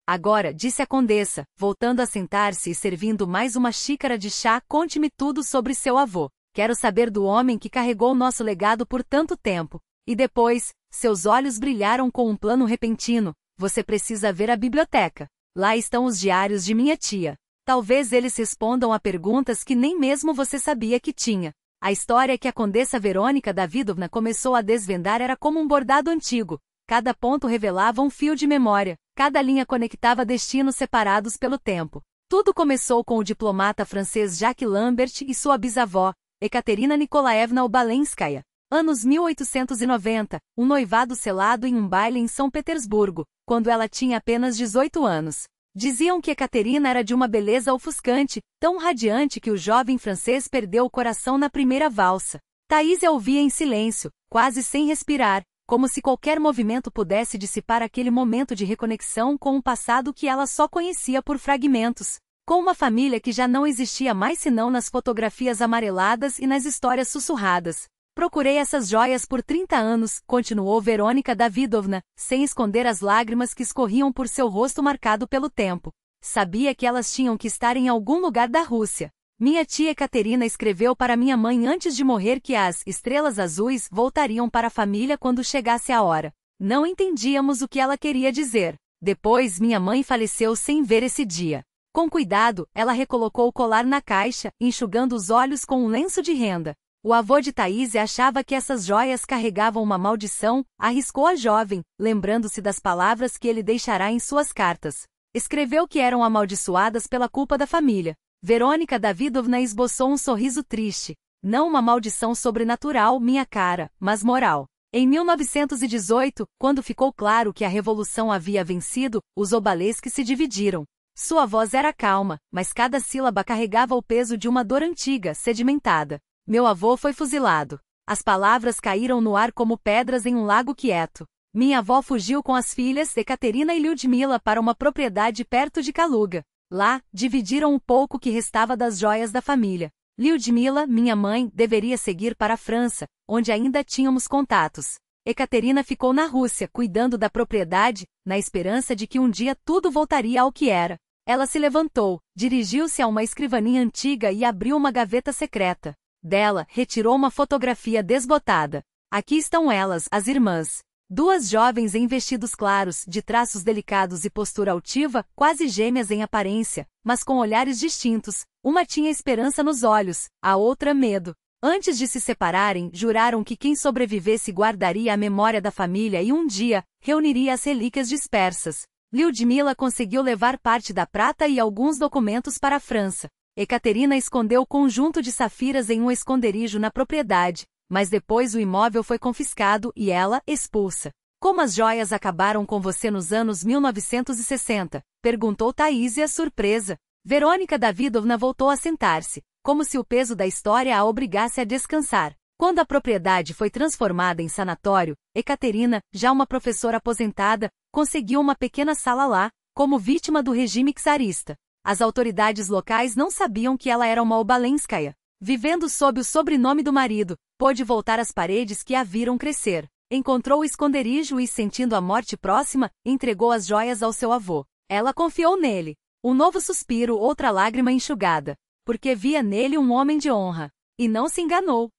Agora, disse a condessa, voltando a sentar-se e servindo mais uma xícara de chá, conte-me tudo sobre seu avô. Quero saber do homem que carregou nosso legado por tanto tempo. E depois, seus olhos brilharam com um plano repentino. Você precisa ver a biblioteca. Lá estão os diários de minha tia. Talvez eles respondam a perguntas que nem mesmo você sabia que tinha. A história que a Condessa Verônica Davidovna começou a desvendar era como um bordado antigo. Cada ponto revelava um fio de memória, cada linha conectava destinos separados pelo tempo. Tudo começou com o diplomata francês Jacques Lambert e sua bisavó, Ekaterina Nikolaevna Obalenskaya. Anos 1890, um noivado selado em um baile em São Petersburgo, quando ela tinha apenas 18 anos. Diziam que Ekaterina era de uma beleza ofuscante, tão radiante que o jovem francês perdeu o coração na primeira valsa. Taísia ouvia em silêncio, quase sem respirar, como se qualquer movimento pudesse dissipar aquele momento de reconexão com um passado que ela só conhecia por fragmentos. Com uma família que já não existia mais senão nas fotografias amareladas e nas histórias sussurradas. Procurei essas joias por 30 anos, continuou Verônica Davidovna, sem esconder as lágrimas que escorriam por seu rosto marcado pelo tempo. Sabia que elas tinham que estar em algum lugar da Rússia. Minha tia Ekaterina escreveu para minha mãe antes de morrer que as estrelas azuis voltariam para a família quando chegasse a hora. Não entendíamos o que ela queria dizer. Depois minha mãe faleceu sem ver esse dia. Com cuidado, ela recolocou o colar na caixa, enxugando os olhos com um lenço de renda. O avô de Taísia achava que essas joias carregavam uma maldição, arriscou a jovem, lembrando-se das palavras que ele deixará em suas cartas. Escreveu que eram amaldiçoadas pela culpa da família. Verônica Davidovna esboçou um sorriso triste. Não uma maldição sobrenatural, minha cara, mas moral. Em 1918, quando ficou claro que a revolução havia vencido, os Obalensky se dividiram. Sua voz era calma, mas cada sílaba carregava o peso de uma dor antiga, sedimentada. Meu avô foi fuzilado. As palavras caíram no ar como pedras em um lago quieto. Minha avó fugiu com as filhas Ekaterina e Lyudmila para uma propriedade perto de Kaluga. Lá, dividiram o pouco que restava das joias da família. Lyudmila, minha mãe, deveria seguir para a França, onde ainda tínhamos contatos. Ekaterina ficou na Rússia, cuidando da propriedade, na esperança de que um dia tudo voltaria ao que era. Ela se levantou, dirigiu-se a uma escrivaninha antiga e abriu uma gaveta secreta. Dela, retirou uma fotografia desbotada. Aqui estão elas, as irmãs. Duas jovens em vestidos claros, de traços delicados e postura altiva, quase gêmeas em aparência, mas com olhares distintos. Uma tinha esperança nos olhos, a outra medo. Antes de se separarem, juraram que quem sobrevivesse guardaria a memória da família e um dia, reuniria as relíquias dispersas. Lyudmila conseguiu levar parte da prata e alguns documentos para a França. Ekaterina escondeu o conjunto de safiras em um esconderijo na propriedade, mas depois o imóvel foi confiscado e ela, expulsa. Como as joias acabaram com você nos anos 1960? Perguntou Taísia, surpresa. Verônica Davidovna voltou a sentar-se, como se o peso da história a obrigasse a descansar. Quando a propriedade foi transformada em sanatório, Ekaterina, já uma professora aposentada, conseguiu uma pequena sala lá, como vítima do regime czarista. As autoridades locais não sabiam que ela era uma Obalenskaya. Vivendo sob o sobrenome do marido, pôde voltar às paredes que a viram crescer. Encontrou o esconderijo e, sentindo a morte próxima, entregou as joias ao seu avô. Ela confiou nele. Um novo suspiro, outra lágrima enxugada. Porque via nele um homem de honra. E não se enganou.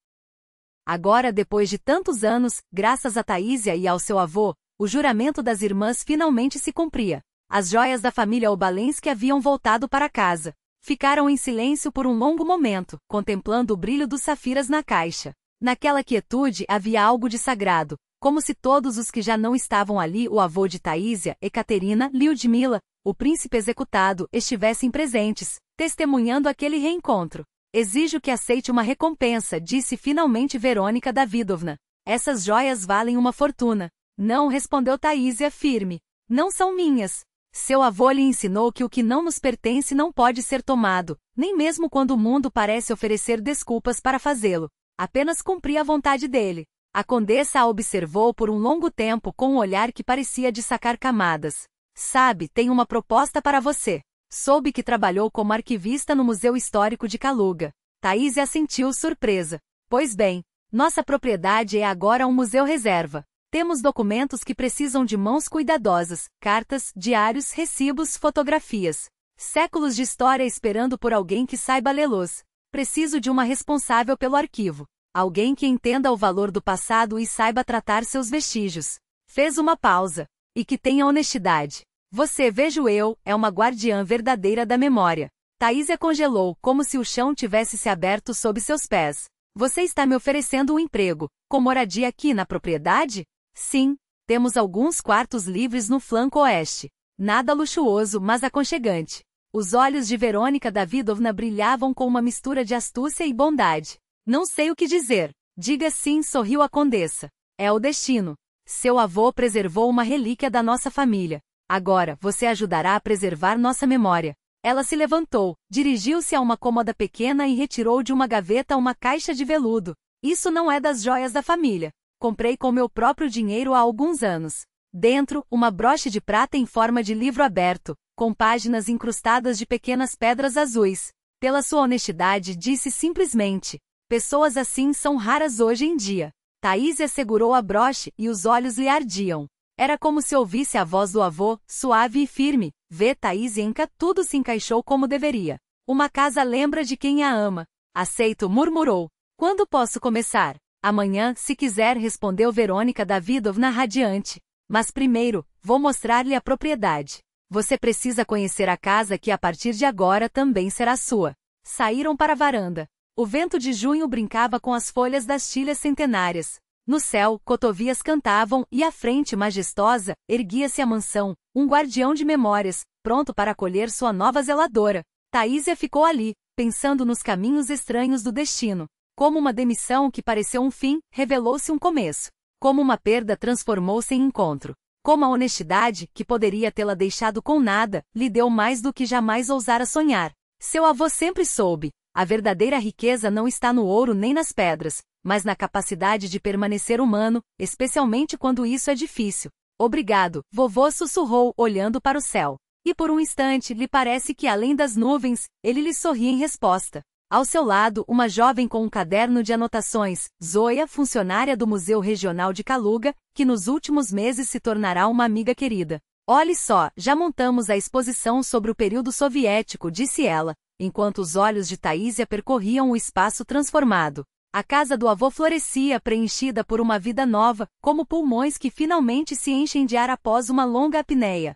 Agora, depois de tantos anos, graças a Taísia e ao seu avô, o juramento das irmãs finalmente se cumpria. As joias da família Obalensky haviam voltado para casa. Ficaram em silêncio por um longo momento, contemplando o brilho dos safiras na caixa. Naquela quietude havia algo de sagrado, como se todos os que já não estavam ali, o avô de Taísia, Ekaterina, Lyudmila, o príncipe executado, estivessem presentes, testemunhando aquele reencontro. Exijo que aceite uma recompensa, disse finalmente Verônica Davidovna. Essas joias valem uma fortuna. Não, respondeu Taísia firme. Não são minhas. Seu avô lhe ensinou que o que não nos pertence não pode ser tomado, nem mesmo quando o mundo parece oferecer desculpas para fazê-lo. Apenas cumprir a vontade dele. A condessa a observou por um longo tempo com um olhar que parecia dissecar camadas. Sabe, tenho uma proposta para você. Soube que trabalhou como arquivista no Museu Histórico de Kaluga. Taísia assentiu surpresa. Pois bem, nossa propriedade é agora um museu reserva. Temos documentos que precisam de mãos cuidadosas, cartas, diários, recibos, fotografias. Séculos de história esperando por alguém que saiba lê-los. Preciso de uma responsável pelo arquivo. Alguém que entenda o valor do passado e saiba tratar seus vestígios. Fez uma pausa. E que tenha honestidade. Você, vejo eu, é uma guardiã verdadeira da memória. Taísia congelou, como se o chão tivesse se aberto sob seus pés. Você está me oferecendo um emprego, com moradia aqui na propriedade? Sim, temos alguns quartos livres no flanco oeste. Nada luxuoso, mas aconchegante. Os olhos de Verônica Davidovna brilhavam com uma mistura de astúcia e bondade. Não sei o que dizer. Diga sim, sorriu a condessa. É o destino. Seu avô preservou uma relíquia da nossa família. Agora, você ajudará a preservar nossa memória. Ela se levantou, dirigiu-se a uma cômoda pequena e retirou de uma gaveta uma caixa de veludo. Isso não é das joias da família. Comprei com meu próprio dinheiro há alguns anos. Dentro, uma broche de prata em forma de livro aberto, com páginas incrustadas de pequenas pedras azuis. Pela sua honestidade, disse simplesmente. Pessoas assim são raras hoje em dia. Taísia segurou a broche e os olhos lhe ardiam. Era como se ouvisse a voz do avô, suave e firme. Vê, Taísienka, tudo se encaixou como deveria. Uma casa lembra de quem a ama. Aceito, murmurou. Quando posso começar? Amanhã, se quiser, respondeu Verônica Davidovna radiante. Mas primeiro, vou mostrar-lhe a propriedade. Você precisa conhecer a casa que a partir de agora também será sua. Saíram para a varanda. O vento de junho brincava com as folhas das tilhas centenárias. No céu, cotovias cantavam e à frente majestosa, erguia-se a mansão, um guardião de memórias, pronto para acolher sua nova zeladora. Taísia ficou ali, pensando nos caminhos estranhos do destino. Como uma demissão que pareceu um fim, revelou-se um começo. Como uma perda transformou-se em encontro. Como a honestidade, que poderia tê-la deixado com nada, lhe deu mais do que jamais ousara sonhar. Seu avô sempre soube. A verdadeira riqueza não está no ouro nem nas pedras, mas na capacidade de permanecer humano, especialmente quando isso é difícil. Obrigado, vovô sussurrou, olhando para o céu. E por um instante lhe parece que além das nuvens, ele lhe sorri em resposta. Ao seu lado, uma jovem com um caderno de anotações, Zoya, funcionária do Museu Regional de Kaluga, que nos últimos meses se tornará uma amiga querida. Olhe só, já montamos a exposição sobre o período soviético, disse ela, enquanto os olhos de Taísia percorriam o espaço transformado. A casa do avô florescia, preenchida por uma vida nova, como pulmões que finalmente se enchem de ar após uma longa apneia.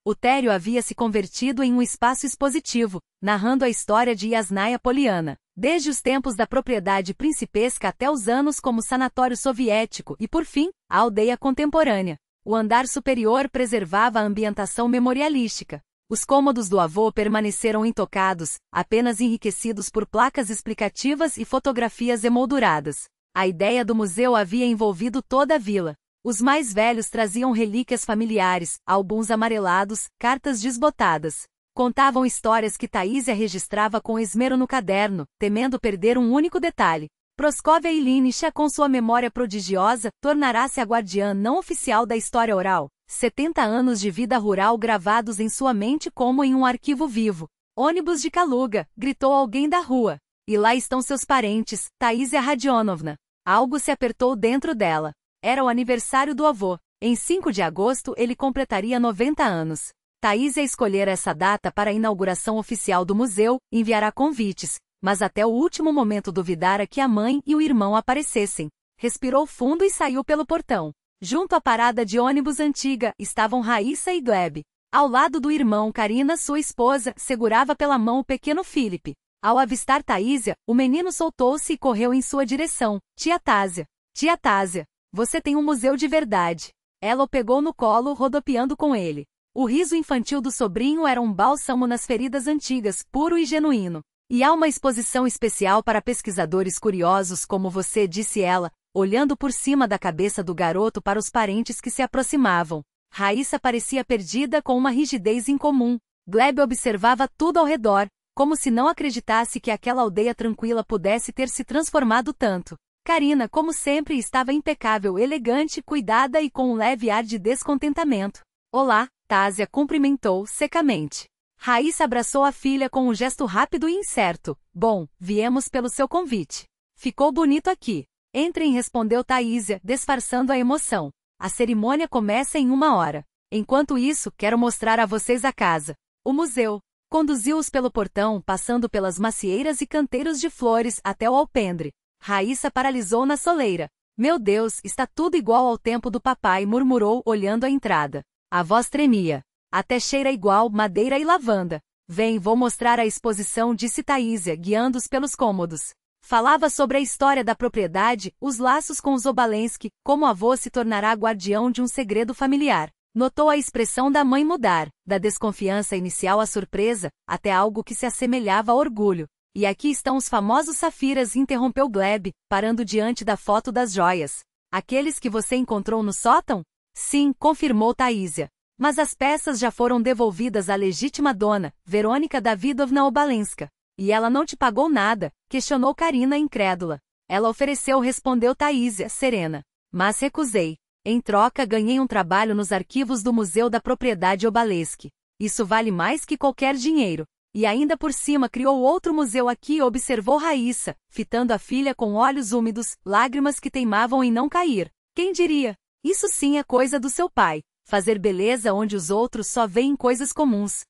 O térreo havia se convertido em um espaço expositivo, narrando a história de Yasnaya Poliana, desde os tempos da propriedade principesca até os anos como sanatório soviético e, por fim, a aldeia contemporânea. O andar superior preservava a ambientação memorialística. Os cômodos do avô permaneceram intocados, apenas enriquecidos por placas explicativas e fotografias emolduradas. A ideia do museu havia envolvido toda a vila. Os mais velhos traziam relíquias familiares, álbuns amarelados, cartas desbotadas. Contavam histórias que Taísia registrava com esmero no caderno, temendo perder um único detalhe. Proskovia Ilyinichna, com sua memória prodigiosa, tornará-se a guardiã não oficial da história oral. 70 anos de vida rural gravados em sua mente como em um arquivo vivo. Ônibus de Kaluga, gritou alguém da rua. E lá estão seus parentes, Taísia Radionovna. Algo se apertou dentro dela. Era o aniversário do avô. Em 5 de agosto ele completaria 90 anos. Taísia escolhera essa data para a inauguração oficial do museu, enviará convites, mas até o último momento duvidara que a mãe e o irmão aparecessem. Respirou fundo e saiu pelo portão. Junto à parada de ônibus antiga, estavam Raíssa e Gleb. Ao lado do irmão, Karina, sua esposa, segurava pela mão o pequeno Filipe. Ao avistar Taísia, o menino soltou-se e correu em sua direção. Tia Tásia. Tia Tásia. Você tem um museu de verdade. Ela o pegou no colo, rodopiando com ele. O riso infantil do sobrinho era um bálsamo nas feridas antigas, puro e genuíno. E há uma exposição especial para pesquisadores curiosos como você, disse ela, olhando por cima da cabeça do garoto para os parentes que se aproximavam. Raíssa parecia perdida com uma rigidez incomum. Gleb observava tudo ao redor, como se não acreditasse que aquela aldeia tranquila pudesse ter se transformado tanto. Karina, como sempre, estava impecável, elegante, cuidada e com um leve ar de descontentamento. Olá, Tásia cumprimentou secamente. Raíssa abraçou a filha com um gesto rápido e incerto. Bom, viemos pelo seu convite. Ficou bonito aqui. Entrem, respondeu Taísia, disfarçando a emoção. A cerimônia começa em 1 hora. Enquanto isso, quero mostrar a vocês a casa. O museu. Conduziu-os pelo portão, passando pelas macieiras e canteiros de flores até o alpendre. Raíssa paralisou na soleira. Meu Deus, está tudo igual ao tempo do papai, murmurou, olhando a entrada. A voz tremia. Até cheira igual, madeira e lavanda. Vem, vou mostrar a exposição, disse Taísia, guiando-os pelos cômodos. Falava sobre a história da propriedade, os laços com os Obalensky, como o avô se tornará guardião de um segredo familiar. Notou a expressão da mãe mudar, da desconfiança inicial à surpresa, até algo que se assemelhava a orgulho. E aqui estão os famosos safiras, interrompeu Gleb, parando diante da foto das joias. Aqueles que você encontrou no sótão? Sim, confirmou Taísia. Mas as peças já foram devolvidas à legítima dona, Verônica Davidovna Obalenska. E ela não te pagou nada? Questionou Karina incrédula. Ela ofereceu, respondeu Taísia, serena. Mas recusei. Em troca, ganhei um trabalho nos arquivos do Museu da Propriedade Obalensky. Isso vale mais que qualquer dinheiro. E ainda por cima criou outro museu aqui, observou Raíssa, fitando a filha com olhos úmidos, lágrimas que teimavam em não cair. Quem diria? Isso sim é coisa do seu pai. Fazer beleza onde os outros só veem coisas comuns.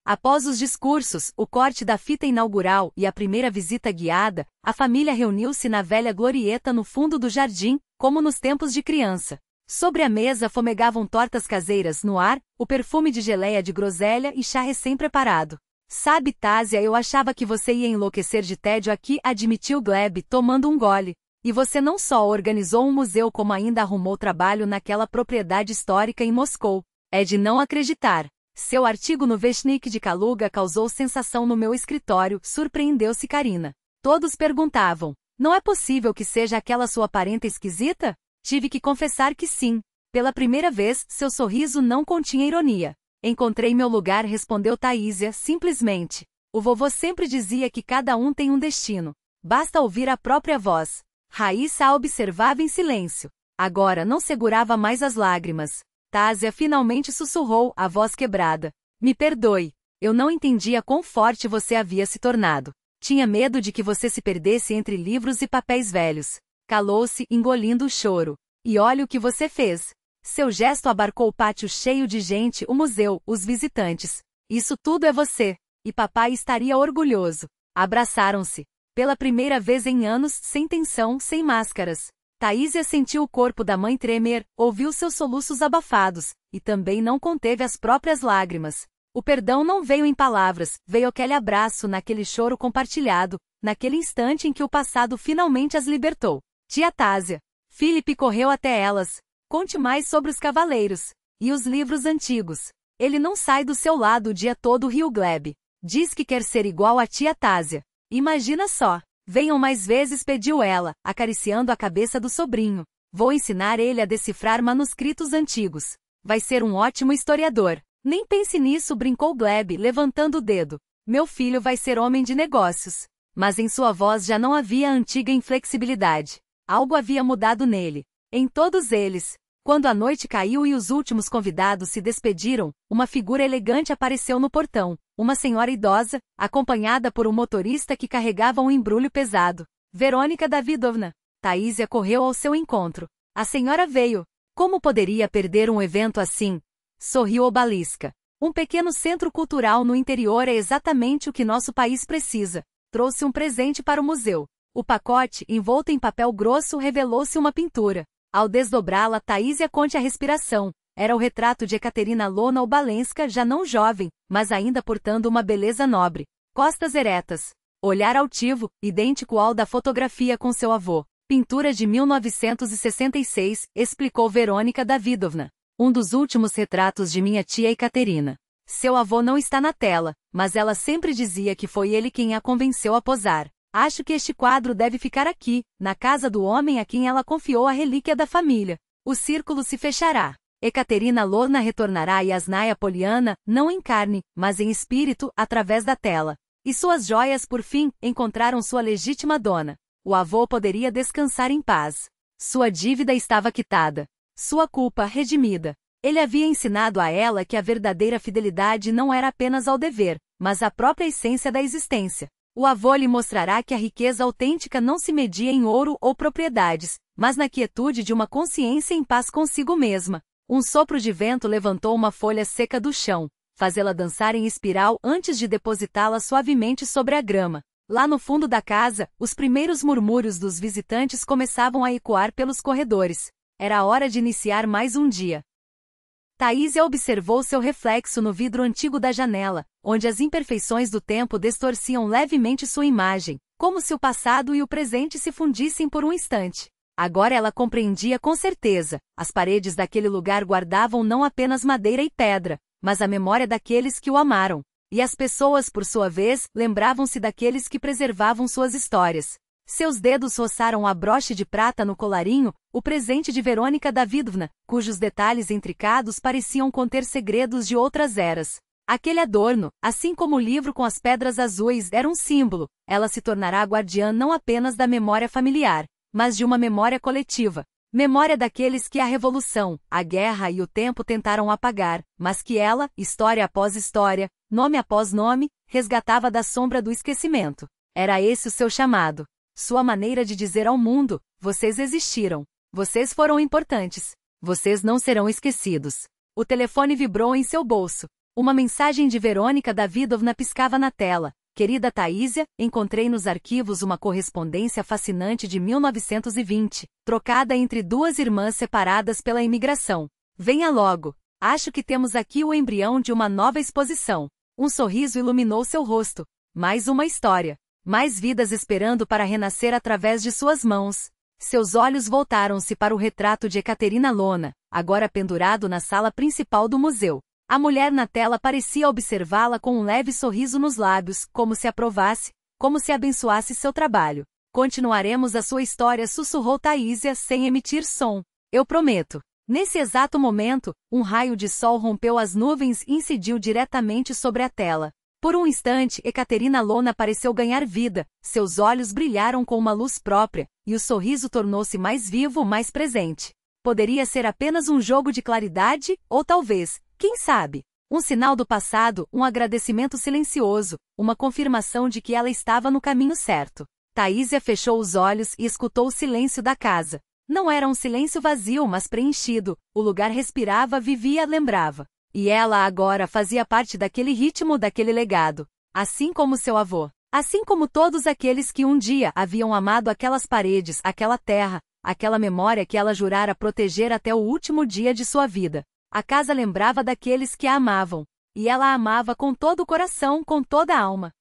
Após os discursos, o corte da fita inaugural e a primeira visita guiada, a família reuniu-se na velha glorieta no fundo do jardim, como nos tempos de criança. Sobre a mesa fomegavam tortas caseiras no ar, o perfume de geleia de groselha e chá recém-preparado. Sabe, Tásia, eu achava que você ia enlouquecer de tédio aqui, admitiu Gleb, tomando um gole. E você não só organizou um museu como ainda arrumou trabalho naquela propriedade histórica em Moscou. É de não acreditar. Seu artigo no Vestnik de Kaluga causou sensação no meu escritório, surpreendeu-se Karina. Todos perguntavam, não é possível que seja aquela sua parenta esquisita? Tive que confessar que sim. Pela primeira vez, seu sorriso não continha ironia. Encontrei meu lugar, respondeu Taísia, simplesmente. O vovô sempre dizia que cada um tem um destino. Basta ouvir a própria voz. Raíssa a observava em silêncio. Agora não segurava mais as lágrimas. Tásia finalmente sussurrou, a voz quebrada. Me perdoe. Eu não entendia quão forte você havia se tornado. Tinha medo de que você se perdesse entre livros e papéis velhos. Calou-se, engolindo o choro. E olha o que você fez. Seu gesto abarcou o pátio cheio de gente, o museu, os visitantes. Isso tudo é você. E papai estaria orgulhoso. Abraçaram-se. Pela primeira vez em anos, sem tensão, sem máscaras. Taísia sentiu o corpo da mãe tremer, ouviu seus soluços abafados, e também não conteve as próprias lágrimas. O perdão não veio em palavras, veio aquele abraço, naquele choro compartilhado, naquele instante em que o passado finalmente as libertou. Tia Tásia. Filipe correu até elas. Conte mais sobre os cavaleiros. E os livros antigos. Ele não sai do seu lado o dia todo, riu Gleb. Diz que quer ser igual a tia Tásia. Imagina só. Venham mais vezes, pediu ela, acariciando a cabeça do sobrinho. Vou ensinar ele a decifrar manuscritos antigos. Vai ser um ótimo historiador. Nem pense nisso, brincou Gleb, levantando o dedo. Meu filho vai ser homem de negócios. Mas em sua voz já não havia a antiga inflexibilidade. Algo havia mudado nele. Em todos eles. Quando a noite caiu e os últimos convidados se despediram, uma figura elegante apareceu no portão. Uma senhora idosa, acompanhada por um motorista que carregava um embrulho pesado. Verônica Davidovna. Taísia correu ao seu encontro. A senhora veio. Como poderia perder um evento assim? Sorriu Obaliska. Um pequeno centro cultural no interior é exatamente o que nosso país precisa. Trouxe um presente para o museu. O pacote, envolto em papel grosso, revelou-se uma pintura. Ao desdobrá-la, Taísia conte a respiração. Era o retrato de Ekaterina Lona Obalenska, já não jovem, mas ainda portando uma beleza nobre. Costas eretas. Olhar altivo, idêntico ao da fotografia com seu avô. Pintura de 1966, explicou Verônica Davidovna. Um dos últimos retratos de minha tia Ekaterina. Seu avô não está na tela, mas ela sempre dizia que foi ele quem a convenceu a posar. Acho que este quadro deve ficar aqui, na casa do homem a quem ela confiou a relíquia da família. O círculo se fechará. Ekaterina Lorna retornará a Yasnaya Poliana, não em carne, mas em espírito, através da tela. E suas joias, por fim, encontraram sua legítima dona. O avô poderia descansar em paz. Sua dívida estava quitada. Sua culpa redimida. Ele havia ensinado a ela que a verdadeira fidelidade não era apenas ao dever, mas à própria essência da existência. O avô lhe mostrará que a riqueza autêntica não se media em ouro ou propriedades, mas na quietude de uma consciência em paz consigo mesma. Um sopro de vento levantou uma folha seca do chão, fazê-la dançar em espiral antes de depositá-la suavemente sobre a grama. Lá no fundo da casa, os primeiros murmúrios dos visitantes começavam a ecoar pelos corredores. Era a hora de iniciar mais um dia. Taísia observou seu reflexo no vidro antigo da janela, onde as imperfeições do tempo distorciam levemente sua imagem. como se o passado e o presente se fundissem por um instante. Agora ela compreendia com certeza, as paredes daquele lugar guardavam não apenas madeira e pedra, mas a memória daqueles que o amaram. E as pessoas, por sua vez, lembravam-se daqueles que preservavam suas histórias. Seus dedos roçaram a broche de prata no colarinho, o presente de Verônica Davidovna, cujos detalhes intricados pareciam conter segredos de outras eras. Aquele adorno, assim como o livro com as pedras azuis, era um símbolo. Ela se tornará guardiã não apenas da memória familiar, mas de uma memória coletiva. Memória daqueles que a revolução, a guerra e o tempo tentaram apagar, mas que ela, história após história, nome após nome, resgatava da sombra do esquecimento. Era esse o seu chamado. Sua maneira de dizer ao mundo: vocês existiram. Vocês foram importantes. Vocês não serão esquecidos. O telefone vibrou em seu bolso. Uma mensagem de Verônica Davidovna piscava na tela. Querida Taísia, encontrei nos arquivos uma correspondência fascinante de 1920, trocada entre duas irmãs separadas pela imigração. Venha logo. Acho que temos aqui o embrião de uma nova exposição. Um sorriso iluminou seu rosto. Mais uma história. Mais vidas esperando para renascer através de suas mãos. Seus olhos voltaram-se para o retrato de Ekaterina Lona, agora pendurado na sala principal do museu. A mulher na tela parecia observá-la com um leve sorriso nos lábios, como se aprovasse, como se abençoasse seu trabalho. Continuaremos a sua história, sussurrou Taísia sem emitir som. Eu prometo. Nesse exato momento, um raio de sol rompeu as nuvens e incidiu diretamente sobre a tela. Por um instante, Ekaterina Lona pareceu ganhar vida, seus olhos brilharam com uma luz própria, e o sorriso tornou-se mais vivo, mais presente. Poderia ser apenas um jogo de claridade, ou talvez, quem sabe, um sinal do passado, um agradecimento silencioso, uma confirmação de que ela estava no caminho certo. Taísia fechou os olhos e escutou o silêncio da casa. Não era um silêncio vazio, mas preenchido, o lugar respirava, vivia, lembrava. E ela agora fazia parte daquele ritmo, daquele legado. Assim como seu avô. Assim como todos aqueles que um dia haviam amado aquelas paredes, aquela terra, aquela memória que ela jurara proteger até o último dia de sua vida. A casa lembrava daqueles que a amavam. E ela a amava com todo o coração, com toda a alma.